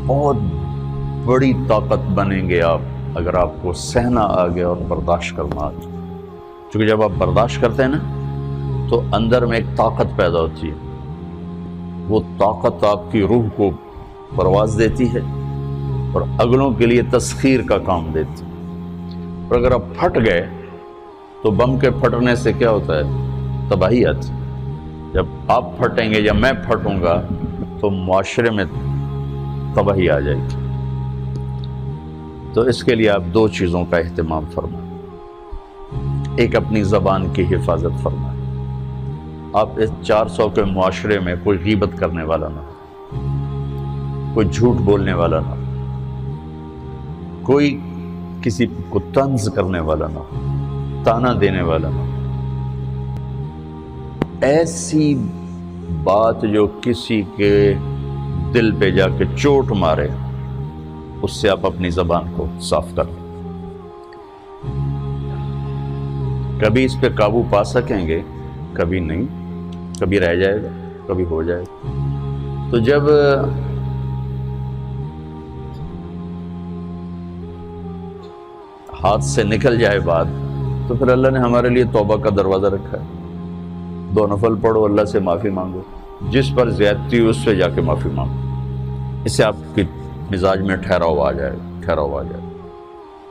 بہت بڑی طاقت بنیں گے آپ اگر آپ کو سہنا آ گیا اور برداشت کرنا آ گیا. کیونکہ جب آپ برداشت کرتے ہیں نا تو اندر میں ایک طاقت پیدا ہوتی ہے. وہ طاقت آپ کی روح کو پرواز دیتی ہے اور اگلوں کے لیے تسخیر کا کام دیتی ہے. اور اگر آپ پھٹ گئے تو بم کے پھٹنے سے کیا ہوتا ہے؟ تباہی آتی. جب آپ پھٹیں گے یا میں پھٹوں گا تو معاشرے میں تباہی آ جائے گی. تو اس کے لیے آپ دو چیزوں کا اہتمام فرمائیں. ایک اپنی زبان کی حفاظت فرمائیں. آپ اس 400 کے معاشرے میں کوئی غیبت کرنے والا نہ ہو، کوئی جھوٹ بولنے والا نہ ہو، کوئی کسی کو طنز کرنے والا نہ ہو، تانا دینے والا نہ ہو. ایسی بات جو کسی کے دل پہ جا کے چوٹ مارے اس سے آپ اپنی زبان کو صاف کر لیں. کبھی اس پہ قابو پا سکیں گے، کبھی نہیں، کبھی رہ جائے گا، کبھی ہو جائے گا. تو جب ہاتھ سے نکل جائے بات تو پھر اللہ نے ہمارے لیے توبہ کا دروازہ رکھا ہے. 2 نفل پڑھو، اللہ سے معافی مانگو، جس پر زیادتی ہو اس سے جا کے معافی مانگو. اس سے آپ کی مزاج میں ٹھہراؤ آ جائے گا.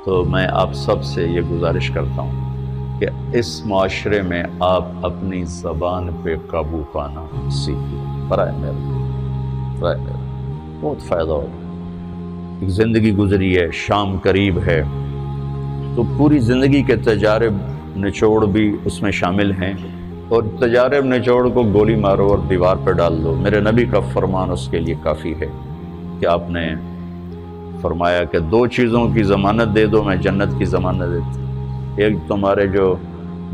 تو میں آپ سب سے یہ گزارش کرتا ہوں کہ اس معاشرے میں آپ اپنی زبان پہ قابو پانا سیکھیں. برائے میرا بہت فائدہ ہوگا. ایک زندگی گزری ہے، شام قریب ہے، تو پوری زندگی کے تجارب نچوڑ بھی اس میں شامل ہیں. اور تجارب نچوڑ کو گولی مارو اور دیوار پہ ڈال دو. میرے نبی کا فرمان اس کے لیے کافی ہے کہ آپ نے فرمایا کہ 2 چیزوں کی ضمانت دے دو، میں جنت کی ضمانت دیتا. ایک تمہارے جو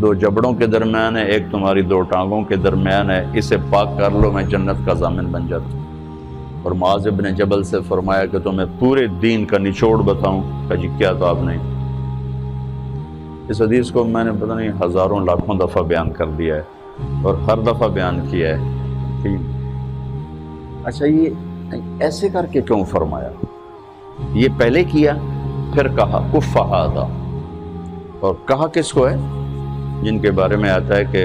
2 جبڑوں کے درمیان ہے، ایک تمہاری 2 ٹانگوں کے درمیان ہے، اسے پاک کر لو، میں جنت کا ضامن بن جاتا ہوں. اور معاذ بن جبل سے فرمایا کہ تمہیں پورے دین کا نچوڑ بتاؤں. کہا جی کیا؟ تو آپ نے اس حدیث کو میں نے پتہ نہیں ہزاروں لاکھوں دفعہ بیان کر دیا ہے اور ہر دفعہ بیان کیا ہے کہ اچھا یہ ایسے کر کے کیوں فرمایا؟ یہ پہلے کیا پھر کہا کف ھذا. اور کہا کس کو ہے؟ جن کے بارے میں آتا ہے کہ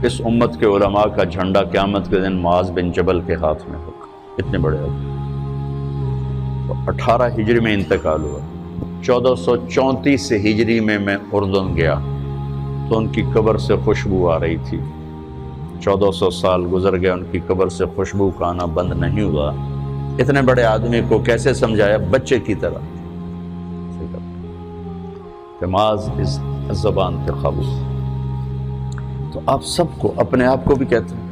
اس امت کے علماء کا جھنڈا قیامت کے دن معاذ بن جبل کے ہاتھ میں ہوگا. اتنے بڑے آدمی. 18 ہجری میں انتقال ہوا. 1434 ہجری میں اردن گیا تو ان کی قبر سے خوشبو آ رہی تھی. 1400 سال گزر گئے، ان کی قبر سے خوشبو کا آنا بند نہیں ہوا. اتنے بڑے آدمی کو کیسے سمجھایا؟ بچے کی طرح. معاذ اس زبان پہ قابو. تو آپ سب کو، اپنے آپ کو بھی کہتے ہیں،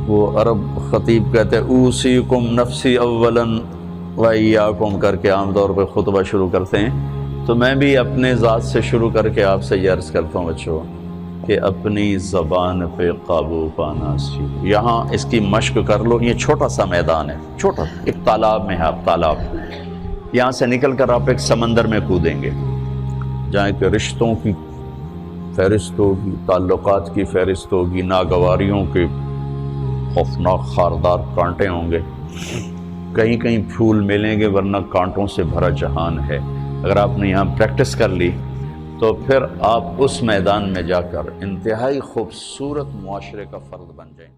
وہ عرب خطیب کہتے ہیں اوصیکم نفسی اولا وایاکم کر کے عام طور پہ خطبہ شروع کرتے ہیں. تو میں بھی اپنے ذات سے شروع کر کے آپ سے یہ عرض کرتا ہوں بچوں کہ اپنی زبان پہ قابو پانا سیکھو. یہاں اس کی مشق کر لو. یہ چھوٹا سا میدان ہے، چھوٹا ایک تالاب میں ہے. آپ تالاب، یہاں سے نکل کر آپ ایک سمندر میں کودیں گے جہاں کہ رشتوں کی فہرست ہوگی، تعلقات کی فہرست ہوگی، ناگواریوں کے خوفناک خاردار کانٹے ہوں گے. کہیں کہیں پھول ملیں گے ورنہ کانٹوں سے بھرا جہان ہے. اگر آپ نے یہاں پریکٹس کر لی تو پھر آپ اس میدان میں جا کر انتہائی خوبصورت معاشرے کا فرد بن جائیں.